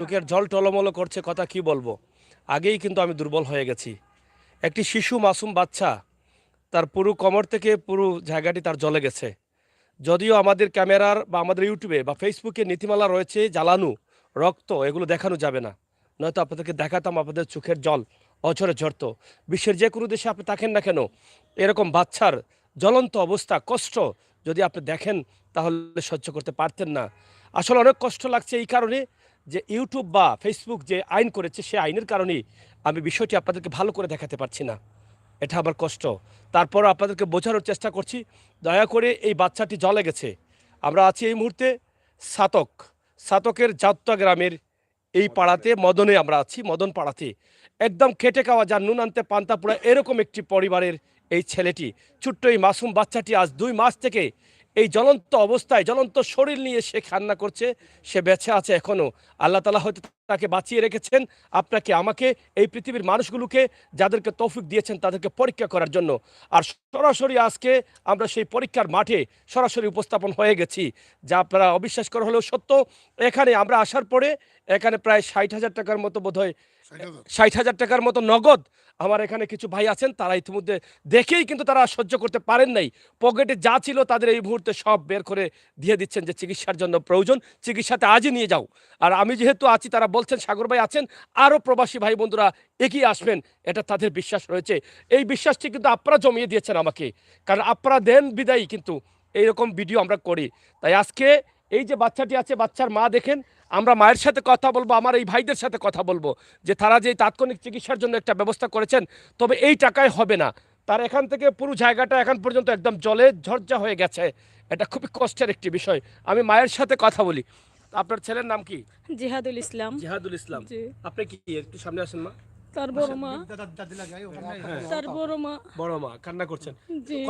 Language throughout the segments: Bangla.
চোখের জল টলমলো করছে, কথা কি বলবো। আগেই কিন্তু আমি দুর্বল হয়ে গেছি। একটি শিশু মাসুম বাচ্চা, তার পুরো কোমর থেকে পুরো জায়গাটি তার জ্বলে গেছে। যদিও আমাদের ক্যামেরার বা আমাদের ইউটিউবে বা ফেসবুকে নীতিমালা রয়েছে, জ্বালানো রক্ত এগুলো দেখানো যাবে না, নয়তো আপনাদেরকে দেখাতাম আপনাদের চোখের জল অঝরে ঝরতো। বিশ্বের যে কোনো দেশে আপনি থাকেন না কেন, এরকম বাচ্চার জ্বলন্ত অবস্থা, কষ্ট যদি আপনি দেখেন তাহলে সহ্য করতে পারতেন না। আসলে অনেক কষ্ট লাগছে এই কারণে যে ইউটিউব বা ফেসবুক যে আইন করেছে, সে আইনের কারণেই আমি বিষয়টি আপনাদেরকে ভালো করে দেখাতে পারছি না। এটা আমার কষ্ট। তারপর আপনাদেরকে বোঝানোর চেষ্টা করছি। দয়া করে, এই বাচ্চাটি জ্বলে গেছে। আমরা আছি এই মুহূর্তে সাতকের যাত্রা গ্রামের এই পাড়াতে, মদনে আমরা আছি, মদন পাড়াতে। একদম খেটে খাওয়া, যার নুন আনতে পান্তা পোড়া এরকম একটি পরিবারের এই ছেলেটি, ছোট্ট এই মাসুম বাচ্চাটি আজ 2 মাস থেকে এই জ্বলন্ত অবস্থায়, জ্বলন্ত শরীর নিয়ে সে কান্না করছে। সে বেঁচে আছে এখনও। আল্লাহ তাআলা হয়তো তাকে বাঁচিয়ে রেখেছেন, আপনাকে, আমাকে, এই পৃথিবীর মানুষগুলোকে যাদেরকে তৌফিক দিয়েছেন তাদেরকে পরীক্ষা করার জন্য। আর সরাসরি আজকে আমরা সেই পরীক্ষার মাঠে সরাসরি উপস্থাপন হয়ে গেছি, যা আপনারা অবিশ্বাস করা হলেও সত্য। এখানে আমরা আসার পরে এখানে প্রায় 60,000 টাকার মতো, বোধহয় 60,000 টাকার মতো নগদ আমার এখানে কিছু ভাই আছেন, তারা ইতিমধ্যে দেখেই কিন্তু তারা সহ্য করতে পারেন নাই। পকেটে যা ছিল তাদের এই মুহূর্তে সব বের করে দিয়ে দিচ্ছেন যে চিকিৎসার জন্য প্রয়োজন, চিকিৎসাতে আজই নিয়ে যাও। আর আমি যেহেতু আছি, তারা বলছেন সাগর ভাই আছেন, আরও প্রবাসী ভাই বন্ধুরা এগিয়ে আসবেন, এটা তাদের বিশ্বাস রয়েছে। এই বিশ্বাসটি কিন্তু আপনারা জমিয়ে দিয়েছেন আমাকে, কারণ আপনারা দেন বিদায়ী কিন্তু এইরকম ভিডিও আমরা করি। তাই আজকে এই যে বাচ্চাটি আছে, বাচ্চার মা দেখেন, আমরা মায়ের সাথে কথা বলবো, আমার এই ভাইদের সাথে কথা বলবো যে তারা যে তাৎক্ষণিক চিকিৎসার জন্য একটা ব্যবস্থা করেছেন, তবে এই টাকায় হবে না। তার এখান থেকে পুরো জায়গাটা এখন পর্যন্ত একদম জলে ঝরঝা হয়ে গেছে। এটা খুবই কষ্টের একটি বিষয়। আমি মায়ের সাথে কথা বলি। আপনার ছেলের নাম কি? জিহাদুল ইসলাম। জিহাদুল ইসলাম। আপনি কি একটু সামনে আসেন মা। তার বড় মা, তার বড় মা কান্না করছেন।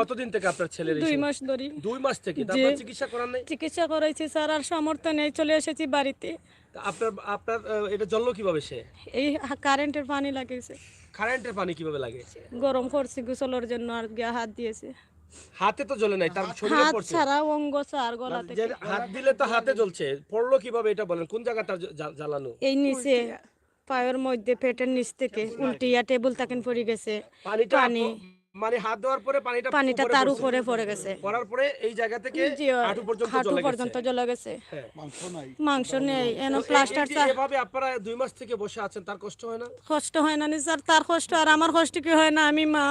কতদিন থেকে আপনার ছেলের? 2 মাস ধরে। 2 মাস থেকে? তারপর চিকিৎসা করার নাই? চিকিৎসা করাইছি স্যার, আর সামর্থ্য নেই, চলে এসেছি বাড়িতে। আপনার আপনার এটা জ্বললো কিভাবে? সে এই কারেন্টের পানি লাগিয়েছে। কারেন্টের পানি কিভাবে লাগে? গরম করছি গোসলের জন্য, আর গিয়া হাত দিয়েছে। হাতে তো জ্বলে নাই, তার শরীরে পড়ছে। হাত ছাড়া অঙ্গ আর গলা থেকে। হাত দিলে তো হাতে জ্বলছে, পড়লো কিভাবে এটা বলেন? কোন জায়গাটা জ্বালানো? এই নিচে পায়ের মধ্যে, পেটের নিচ থেকে উল্টিয়া টেবিল তাকেন পড়ে গেছে। পানি মানে হাত দেওয়ার পরে পানিটা তার উপরে পড়ে গেছে, পড়ার পরে এই জায়গা থেকে হাঁটু পর্যন্ত জ্বলে গেছে। মাংস নেই, এন প্লাস্টার। এভাবে আপনারা 2 মাস থেকে বসে আছেন, তার কষ্ট হয় না? কষ্ট হয় না স্যার, তার কষ্ট আর আমার কষ্ট কি হয় না? আমি মা,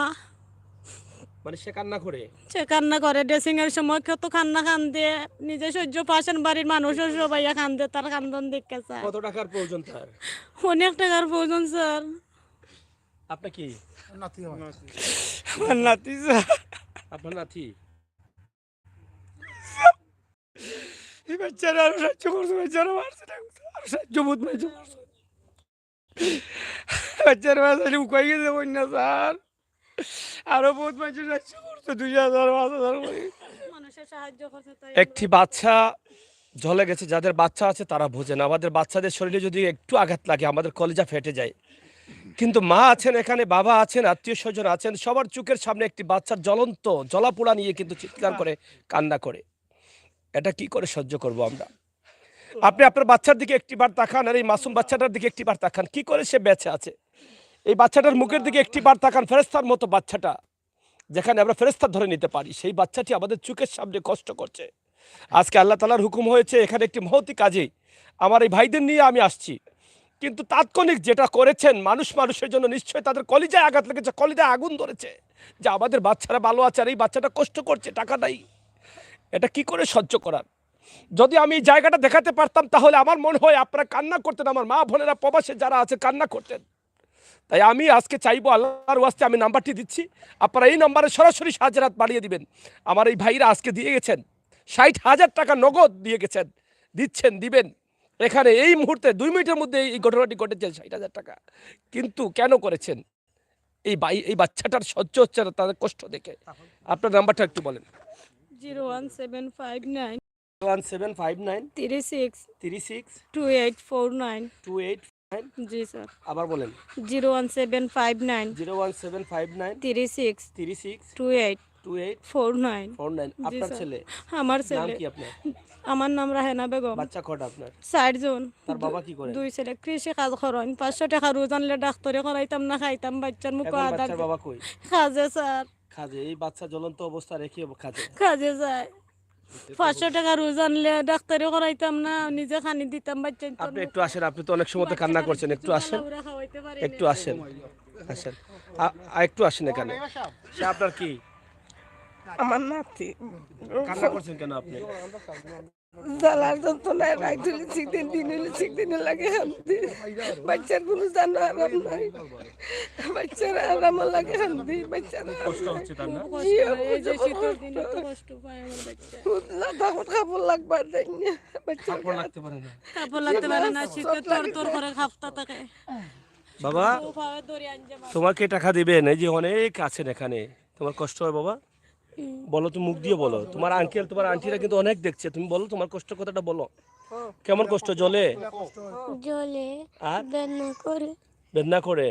মানে সে কান্না করে, ড্রেসিং এর সময় কত কান্দে, নিজে সহ্য পাশেন বাড়ির মানুষও সবাই কান্দে, তার কান্দন দেখে। স্যার কত টাকার প্রয়োজন তার? অনেক টাকার প্রয়োজন স্যার। আপনি কি নাতি? আমার নাতি স্যার। আপনার নাতি? এই বাচ্চারা আরো সাহায্য করছে, বাচ্চারা মারছে না, আরো সাহায্য বহুত মারছে, বাচ্চারা মারছে উকাই গেছে বন্যা স্যার। আরো বহুত মানুষ সাহায্য করছে, 2,000 5,000 করে মানুষের সাহায্য করছে। একটি বাচ্চা জ্বলে গেছে। যাদের বাচ্চা আছে তারা বোঝেন, আমাদের বাচ্চাদের শরীরে যদি একটু আঘাত লাগে আমাদের কলিজা ফেটে যায়। কিন্তু মা আছেন এখানে, বাবা আছেন, আত্মীয় স্বজন আছেন, সবার চোখের সামনে একটি বাচ্চার জ্বলন্ত জলাপোড়া নিয়ে কিন্তু চিৎকার করে, কান্না করে। এটা কি করে সহ্য করব আমরা? আপনি আপনার বাচ্চার দিকে একটিবার তাকান, আর এই মাসুম বাচ্চাটার দিকে একটিবার তাকান, কি করে সে বেঁচে আছে। এই বাচ্চাটার মুখের দিকে একটিবার তাকান, ফেরেশতার মতো বাচ্চাটা, যেখানে আমরা ফেরেশতা ধরে নিতে পারি, সেই বাচ্চাটি আমাদের চোখের সামনে কষ্ট করছে। আজকে আল্লাহ তাআলার হুকুম হয়েছে এখানে একটি মহতি কাজে আমার এই ভাইদের নিয়ে আমি আসছি। কিন্তু তাৎক্ষণিক যেটা করেছেন, মানুষের জন্য নিশ্চয়ই তাদের কলিজায় আঘাত লেগেছে, কলিজায় আগুন ধরেছে যে আমাদের বাচ্চারা ভালো আছে আর এই বাচ্চাটা কষ্ট করছে, টাকা নাই। এটা কি করে সহ্য করার? যদি আমি এই জায়গাটা দেখাতে পারতাম তাহলে আমার মনে হয় আপনারা কান্না করতেন, আমার মা বোনেরা প্রবাসে যারা আছে কান্না করতেন। তাই আমি আজকে চাইবো, আল্লাহর ওয়াস্তে আমি নাম্বারটি দিচ্ছি, আপনারা এই নাম্বারে সরাসরি সাহায্যের হাত বাড়িয়ে দিবেন। আমার এই ভাইরা আজকে দিয়ে গেছেন 60,000 টাকা নগদ দিয়ে গেছেন, দিবেন। এখানে এই মুহূর্তে 2 মিনিটের মধ্যে এই ঘটনাটি ঘটেছে, 60,000 টাকা। কিন্তু কেন করেছেন? এই বাচ্চাটার সহ্য হচ্ছে না তাদের কষ্ট দেখে। আপনার নাম্বারটা একটু বলেন। 01759 01759 36 36 2849। 2849। জি স্যার। আবার বলেন। 01759 01759 36 36 28 28 49। 49। আপনার ছেলে? আমার নাম ছেলে কি আপনার? আমার নাম রাহেনা বেগম। বাচ্চা কটা আপনার? 4 জন। তার বাবা কি করে? 2 ছেলে কৃষি কাজ করেন। 500 টাকা রোজ আনলে ডাক্তারে করাইতাম না, খাইতাম বাচ্চার মুখ এখন আদার বাচ্চার বাবা কই? কাজে স্যার, কাজে। এই বাচ্চা জ্বলন্ত অবস্থা রেখে কাজে। কাজে যায়। 500 টাকা রোজ আনলে ডাক্তারে করাইতাম না, নিজে খানি দিতাম বাচ্চার। আপনি একটু আসেন, আপনি তো অনেক সময় তো কান্না করছেন, একটু আসেন, একটু আসেন, আসেন, একটু আসেন এখানে। সে আপনার কি? আমার নাতি কান্না করছেন কেন আপনি? জ্বালার যন্ত্রণায় রাখ দিলে শিখদিন দিন হইলে শিখদিন লাগে হামদি বাচ্চার কোনো জানো আরাম নাই, বাচ্চার আরাম লাগে হামদি বাচ্চার কষ্ট হচ্ছে তার না? কাপড় লাগবার বাচ্চা কাপড় লাগতে পারে না। কাপড় লাগতে পারে না, শীতে তোর তোর করে খাপতা থাকে। বাবা তোমাকে টাকা দিবেন, এই যে অনেক আছেন এখানে, তোমার কষ্ট হয় বাবা? বলো, তুমি মুখ দিয়ে বলো। তোমার আঙ্কেল তোমার আন্টিরা কিন্তু অনেক দেখছে, তুমি বলো তোমার কষ্ট কথাটা বলো। কেমন কষ্ট? জলে জলে আর বেদনা করে বেদনা করে?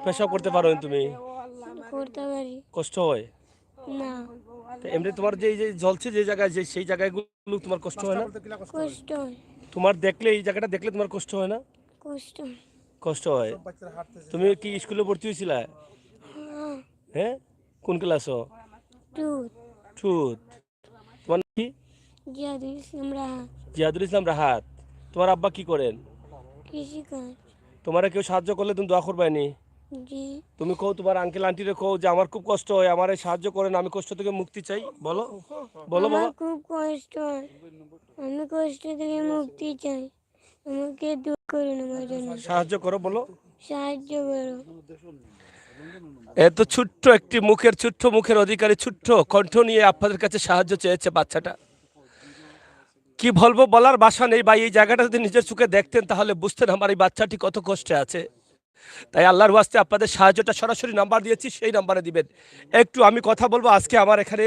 পেশাব করতে পারো না তুমি? করতে পারি কষ্ট হয় না, তো এমনি তোমার যে এই যে জ্বলছে যে জায়গায়, যে সেই জায়গাগুলো তোমার কষ্ট হয় না? কষ্ট হয়, তোমার দেখলে এই জায়গাটা দেখলে তোমার কষ্ট হয় না? কষ্ট হয়। কষ্ট হয়। তুমি কি স্কুলে ভর্তি হয়েছিলা? হ্যাঁ, হ্যাঁ, কোন ক্লাসও? দুধ টুথ। তোমার নাম কি? জিয়াদুল ইসলাম রাহা, জিয়াদুল ইসলাম রাহাত। তোমার আব্বা কি করেন? কৃষিকাজ। তোমার কেউ সাহায্য করলে তুমি দোয়া করবানি? জি, তুমি কও তোমার আঙ্কেল আন্টিরে কও যে আমার খুব কষ্ট হয়, আমার সাহায্য করেন, আমি কষ্ট থেকে মুক্তি চাই। বলো, বলো আমার বাবা। খুব কষ্ট হয়, আমি কষ্ট থেকে মুক্তি চাই, আমাকে দূর করুন, আমার জন্য সাহায্য করো, বলো। সাহায্য করো। এত ছোট্ট একটি মুখের, ছোট্ট মুখের অধিকারী, ছোট্ট কণ্ঠ নিয়ে আপনাদের কাছে সাহায্য চেয়েছে বাচ্চাটা। কি বলবো, বলার ভাষা নেই ভাই। এই জায়গাটা যদি নিজের চোখে দেখতেন তাহলে বুঝতেন আমার এই বাচ্চাটি কত কষ্টে আছে। তাই আল্লাহর ওয়াস্তে আপনাদের সাহায্যটা সরাসরি নাম্বার দিয়েছি, সেই নাম্বারে দিবেন। একটু আমি কথা বলবো। আজকে আমার এখানে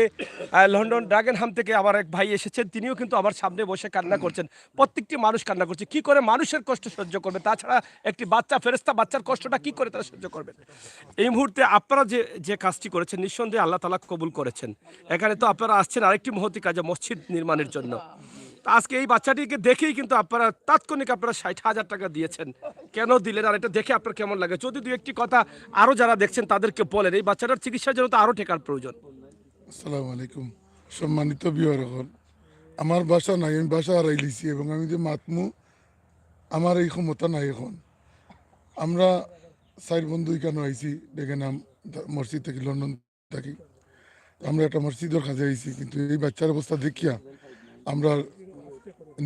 লন্ডন ড্রাগনহাম থেকে আমার এক ভাই এসেছেন, তিনিও কিন্তু আমার সামনে বসে কান্না করছেন। প্রত্যেকটি মানুষ কান্না করছে। কি করে মানুষের কষ্ট সহ্য করবে? তাছাড়া একটি বাচ্চা, ফেরেশতা বাচ্চার কষ্টটা কি করে তারা সহ্য করবেন? এই মুহূর্তে আপনারা যে যে কাজটি করেছেন, নিঃসন্দেহে আল্লাহ তাআলা কবুল করেছেন। এখানে তো আপনারা আসছেন আরেকটি মহতী কাজে, মসজিদ নির্মাণের জন্য। তা আজকে এই বাচ্চাটিকে দেখেই কিন্তু আপনারা তাৎক্ষণিক আপনারা 60,000 টাকা দিয়েছেন। কেন দিলেন, আর এটা দেখে আপনার কেমন লাগে? যদি দু একটি কথা আরো যারা দেখছেন তাদেরকে বলেন, এই বাচ্চাটার চিকিৎসার জন্য তো আরো টাকার প্রয়োজন। আসসালামু আলাইকুম, সম্মানিত বিহারগণ। আমার বাসা নাই, আমি বাসা হারাই লিছি এবং আমি যে মাতমু আমার এই ক্ষমতা নাই এখন। আমরা 4 বন্ধু কেন আইছি, দেখে নাম মসজিদ থেকে, লন্ডন থাকি। আমরা একটা মসজিদের কাজে আইছি, কিন্তু এই বাচ্চার অবস্থা দেখিয়া আমরা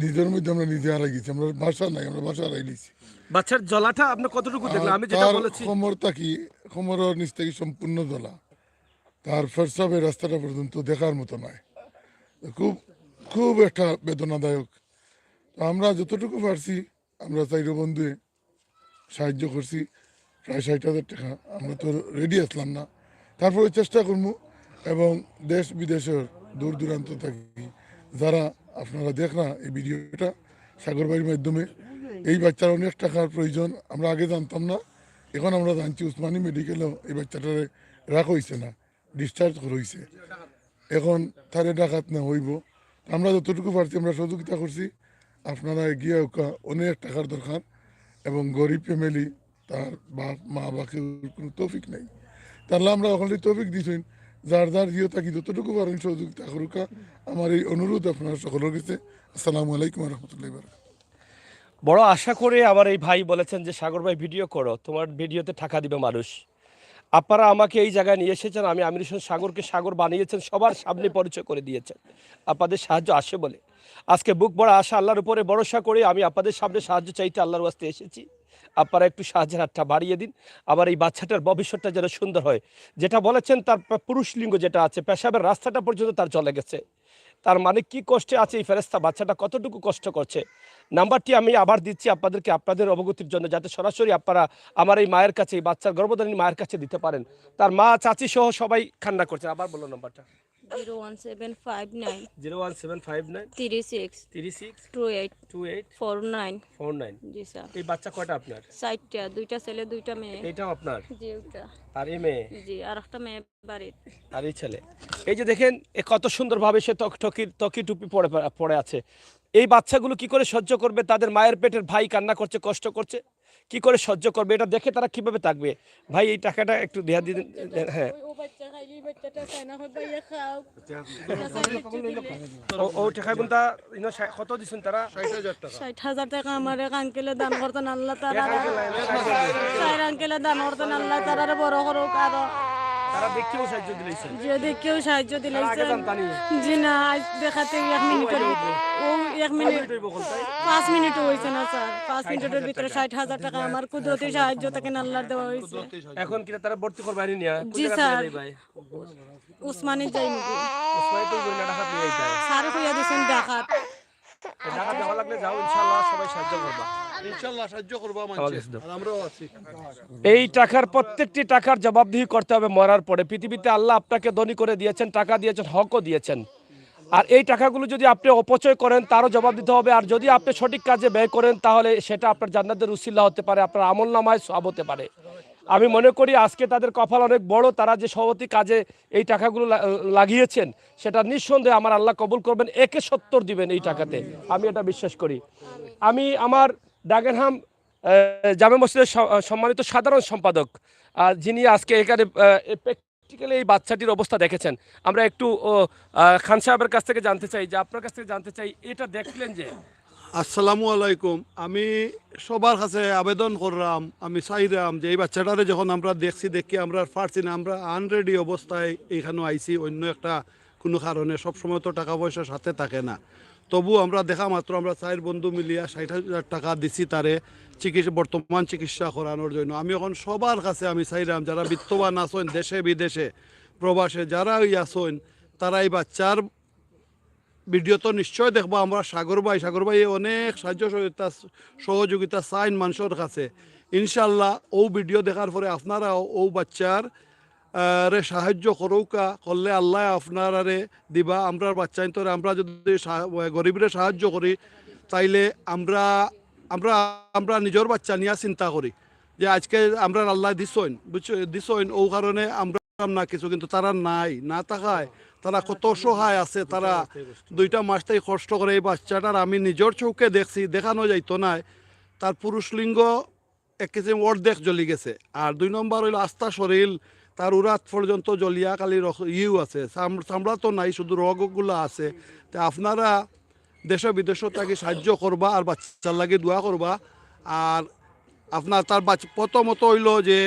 নিজের মধ্যে আমরা নিজে হারাই গেছি। আমরা বাসা নাই, আমরা বাসা হারাই লিছি। বাচ্চার জ্বলাটা আপনি কতটুকু দেখলেন? আমি যেটা তার বলেছি, কোমর থাকি, কোমরের নিচ থেকে সম্পূর্ণ জ্বলা, তার ফেরসাবের রাস্তাটা পর্যন্ত দেখার মতো নয়। খুব খুব একটা বেদনাদায়ক। তো আমরা যতটুকু পারছি আমরা 4 বন্ধুয়ে সাহায্য করছি, প্রায় 60,000 টাকা। আমরা তো রেডি আসলাম না, তারপরে চেষ্টা করবো। এবং দেশ বিদেশের দূর দূরান্ত থাকি যারা আপনারা দেখ না এই ভিডিওটা সাগরবাড়ির মাধ্যমে, এই বাচ্চার অনেক টাকার প্রয়োজন। আমরা আগে জানতাম না, এখন আমরা জানছি উসমানী মেডিকেলেও এই বাচ্চাটারে রাখা হয়েছে না, ডিসচার্জ করা হয়েছে। এখন তারে ডাকাত না হইব। আমরা যতটুকু পারছি আমরা সহযোগিতা করছি। আপনারা এগিয়ে ওকা, অনেক টাকার দরকার এবং গরিব ফ্যামিলি, তার বাপ মা বাকে কোনো তৌফিক নেই। তাহলে আমরা ওখানে তৌফিক দিয়েছেন, যার যার জিও থাকি যতটুকু পারেন সহযোগিতা করুকা, আমার এই অনুরোধ আপনারা সকলের কাছে। আসসালামু আলাইকুম রহমতুল্লাহ। বড় আশা করে আমার এই ভাই বলেছেন যে সাগর ভাই ভিডিও করো, তোমার ভিডিওতে টাকা দিবে মানুষ। আপনারা আমাকে এই জায়গায় নিয়ে এসেছেন, আমি আমির হোসেন সাগরকে সাগর বানিয়েছেন, সবার সামনে পরিচয় করে দিয়েছেন। আপনাদের সাহায্য আসে বলে আজকে বুক বড় আশা, আল্লাহর উপরে ভরসা করে আমি আপনাদের সামনে সাহায্য চাইতে আল্লাহর ওয়াস্তে এসেছি। আপনারা একটু সাহায্যের হাতটা বাড়িয়ে দিন, আবার এই বাচ্চাটার ভবিষ্যৎটা যেন সুন্দর হয়। যেটা বলেছেন তার পুরুষ লিঙ্গ যেটা আছে, পেশাবের রাস্তাটা পর্যন্ত তার চলে গেছে। তার মানে কি কষ্টে আছে এই ফেরেশতা বাচ্চাটা, কতটুকু কষ্ট করছে। নাম্বারটি আমি আবার দিচ্ছি আপনাদেরকে, আপনাদের অবগতির জন্য, যাতে সরাসরি আপনারা আমার এই মায়ের কাছে, এই বাচ্চার গর্ভধারিণী মায়ের কাছে দিতে পারেন। তার মা চাচি সহ সবাই কান্না করছে। আবার বলো নাম্বারটা। 01759 01759 36 36 28 28 49 49। জি স্যার এই বাচ্চা কয়টা আপনার? 60টা, দুইটা ছেলে দুইটা মেয়ে। এইটাও আপনার? জি ওটা। আর এই মেয়ে? জি আর একটা মেয়ে বাড়ির। আর এই ছেলে? এই যে দেখেন এ কত সুন্দরভাবে সে টকি টুপি পরে পড়ে আছে। এই বাচ্চাগুলো কি করে সহ্য করবে? তাদের মায়ের পেটের ভাই কান্না করছে, কষ্ট করছে, কি করে সহ্য করবে? এটা দেখে তারা কিভাবে থাকবে? ভাই এই টাকাটা একটু দেয়া দিন। হ্যাঁ, ও বাচ্চা খাই, এই বাচ্চাটা চায় না, হয় ভাইয়া খাও। ও টাকাগুলো কত দিচ্ছেন তারা? 60,000 টাকা আমারে আঙ্কেলে দান করতেন আল্লাহ তারা। 4 আঙ্কেলে দান করতেন আল্লাহ তারারে বড় করুক আরো। তারা দেখতেও সাহায্য দিলেছেন। যদি কেউ সাহায্য আগে দিলেছেন। জানতা নি? জি না, আজ দেখাতে 1 মিনিটের ভিতরে ও 1 মিনিট 5 মিনিটও হয়েছে না স্যার। 5 মিনিটের ভিতরে 60,000 টাকা আমার কুদরতি সাহায্য থেকে আল্লাহর দেওয়া হয়েছে। এখন কি তারা ভর্তি করবে আনি নিয়া? কোন জি জায়গা স্যার। থেকে ভাই? উসমানী যাই নাকি ওসমাই তো বইলা ঢাকা দিয়ে আইতা। স্যার কইয়া দিয়েছেন ডাকাত। ঢাকা যাওয়া লাগলে যাও, ইনশাআল্লাহ সবাই সাহায্য করবা। ইনশাআল্লাহ সাহায্য করবো আমার মানুষ, কাছে দাও। আর আমরাও আছি। এই টাকার প্রত্যেকটি টাকার জবাবদিহি করতে হবে মরার পরে। পৃথিবীতে আল্লাহ আপনাকে ধনী করে দিয়েছেন, টাকা দিয়েছেন, হকও দিয়েছেন। আর এই টাকাগুলো যদি আপনি অপচয় করেন তারও জবাব দিতে হবে। আর যদি আপনি সঠিক কাজে ব্যয় করেন তাহলে সেটা আপনার জান্নাতের উসিলা হতে পারে, আপনার আমলনামায় সওয়াব হতে পারে। আমি মনে করি আজকে তাদের কপাল অনেক বড়, তারা যে সভাপতি কাজে এই টাকাগুলো লাগিয়েছেন সেটা নিঃসন্দেহে আমার আল্লাহ কবুল করবেন, একে 70 দিবেন এই টাকাতে, আমি এটা বিশ্বাস করি। আমি আমার ডাগেনহাম জামে মসজিদের সম্মানিত সাধারণ সম্পাদক, যিনি আজকে এখানে প্র্যাকটিক্যালি এই বাচ্চাটির অবস্থা দেখেছেন, আমরা একটু খান সাহেবের কাছ থেকে জানতে চাই, যে আপনার কাছ থেকে জানতে চাই, এটা দেখলেন যে আসসালামু আলাইকুম। আমি সবার কাছে আবেদন করলাম, আমি চাইলাম যে এই বাচ্চাটারে যখন আমরা দেখি আমরা পারছি না, আমরা আনরেডি অবস্থায় এইখানে আইছি, অন্য একটা কোনো কারণে সবসময় তো টাকা পয়সা সাথে থাকে না, তবু আমরা দেখা মাত্র আমরা 4 বন্ধু মিলিয়া 60,000 টাকা দিছি তারে বর্তমান চিকিৎসা করানোর জন্য। আমি এখন সবার কাছে আমি চাইলাম যারা বিত্তবান আছেন দেশে বিদেশে প্রবাসে যারা আছেন, তারা এই বাচ্চার ভিডিও তো নিশ্চয় দেখবো। আমরা সাগর ভাই অনেক সাহায্য সহযোগিতা চাইন মানুষের কাছে। ইনশাল্লাহ ও ভিডিও দেখার পরে আপনারাও ও বাচ্চার রে সাহায্য করলে আল্লাহ আপনারে দিবা। আমরা বাচ্চাইন তোরে আমরা যদি গরিবরে সাহায্য করি তাইলে আমরা আমরা আমরা নিজের বাচ্চা নিয়ে চিন্তা করি যে আজকে আমরা আল্লাহ দিছইন ও কারণে আমরা না কিছু, কিন্তু তারা নাই না থাকায় তারা কত সহায় আছে, তারা 2টা মাস থেকে কষ্ট করে এই বাচ্চাটার আমি নিজের চৌকে দেখছি, দেখানো যাইতো না, তার পুরুষ লিঙ্গ 1 কেজি অর্ধেক জ্বলি গেছে। আর 2 নম্বর হইল আস্থা শরীর তার উরাত পর্যন্ত জ্বলিয়া খালি আছে, চামড়া তো নাই, শুধু রগগুলো আছে। তা আপনারা দেশে বিদেশে তাকে সাহায্য করবা আর বাচ্চার লাগে দোয়া করবা। আর আপনার তার প্রথমত হইল যে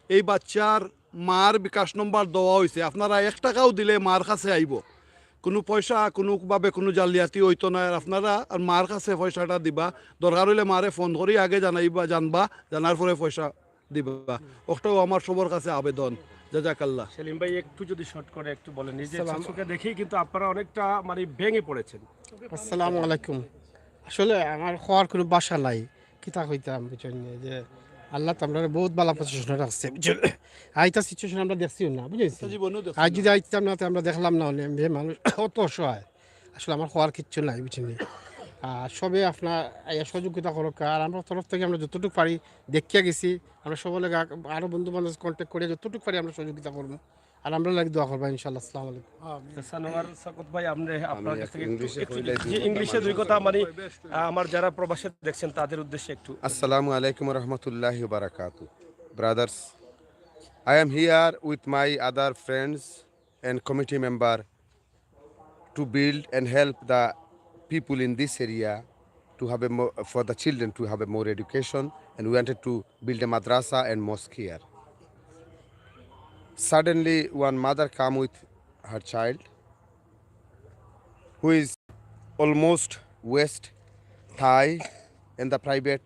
এই বাচ্চার মার বিকাশ নম্বর দেওয়া হয়েছে, আপনারা 1 টাকাও দিলে মার কাছে আইব, কোনো পয়সা কোনোভাবে কোনো জালিয়াতি হইতো না। আর আপনারা আর মার কাছে পয়সাটা দিবা, দরকার হইলে মারে ফোন করি আগে জানবা, জানার পরে পয়সা দিবা। ওটাও আমার সবার কাছে আবেদন। জাজাকাল্লাহ। সেলিম ভাই একটু যদি শর্ট করে একটু বলেন, নিজের চোখে দেখেই কিন্তু আপনারা অনেকটা মানে ভেঙে পড়েছেন। আসসালামু আলাইকুম। আসলে আমার হওয়ার কোনো বাসা নাই, কিতা কইতাম বুঝছেন যে আল্লাহ তো আমরা বহুত ভালো পজিশন রাখছে, বুঝছেন। আইতা সিচুয়েশন আমরা দেখছিও না, বুঝেছি। আজ যদি আইতাম না তো আমরা দেখলাম না, হলে মানুষ অত অসহায়। আসলে আমার হওয়ার কিচ্ছু নাই, বুঝছেন। আর সবে আপনার সহযোগিতা করুক, আর আমরা তরফ থেকে আমরা যতটুকু পারি দেখিয়া গেছি, আমরা সকলে আরও বন্ধু বান্ধব কন্ট্যাক্ট করে যতটুকু পারি আমরা সহযোগিতা করবো, আর আমরা লাগে দোয়া করবো ইনশাআল্লাহ। আসসালামু আলাইকুম। সানোয়ার সাকত ভাই, আপনার কাছ থেকে ইংলিশে 2 কথা মানে আমার যারা প্রবাসে দেখছেন তাদের উদ্দেশ্যে একটু। Assalamu alaikum warahmatullahi wabarakatuh. Brothers, I am here with my other friends and committee member to build and help the people in this area to have for the children to have a more education, and we wanted to build a madrasa and mosque here. Suddenly one mother come with her child who is almost waist, thigh and the private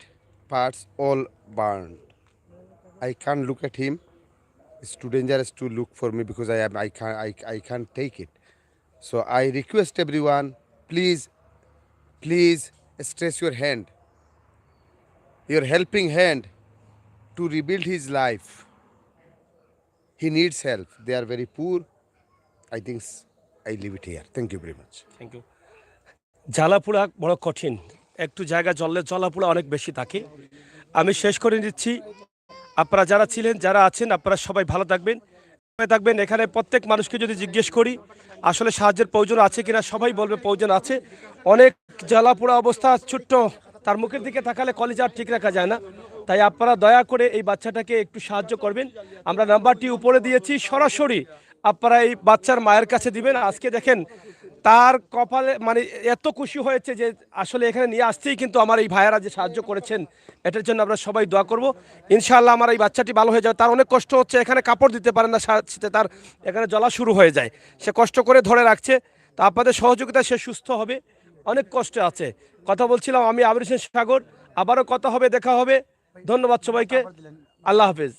parts all burned. I can't look at him. It's too dangerous to look for me because I can't take it. So I request everyone, please stretch your hand, your helping hand to rebuild his life. He needs help. They are very poor. I think I leave it here. Thank you very much. Thank you. জ্বালাপোড়া বড় কঠিন, একটু জায়গা জ্বললে জ্বালাপোড়া অনেক বেশি থাকে। আমি শেষ করে নিচ্ছি। আপনারা যারা ছিলেন, যারা আছেন, আপনারা সবাই ভালো থাকবেন, থাকবেন। এখানে প্রত্যেক মানুষকে যদি জিজ্ঞেস করি আসলে সাহায্যের প্রয়োজন আছে কিনা, সবাই বলবে প্রয়োজন আছে। অনেক জ্বালাপোড়া অবস্থা, ছোট্ট, তার মুখের দিকে তাকালে কলিজা ঠিক রাখা যায় না। তাই আপনারা দয়া করে এই বাচ্চাটাকে একটু সাহায্য করবেন। আমরা নাম্বারটি উপরে দিয়েছি, সরাসরি আপনারা এই বাচ্চার মায়ের কাছে দিবেন। আজকে দেখেন তার কপালে মানে এত খুশি হয়েছে যে আসলে এখানে নিয়ে আসতেই কিন্তু আমার এই ভাইয়েরা যে সাহায্য করেছেন এটার জন্য আমরা সবাই দোয়া করব। ইনশাআল্লাহ আমার এই বাচ্চাটি ভালো হয়ে যাবে। তার অনেক কষ্ট হচ্ছে, এখানে কাপড় দিতে পারে না, শীতে তার এখানে জ্বলা শুরু হয়ে যায়, সে কষ্ট করে ধরে রাখছে। তা আপনাদের সহযোগিতা সে সুস্থ হবে, অনেক কষ্টে আছে। কথা বলছিলাম আমি আবির হোসেন সাগর, আবারও কথা হবে, দেখা হবে। ধন্যবাদ সবাইকে, আল্লাহ হাফেজ।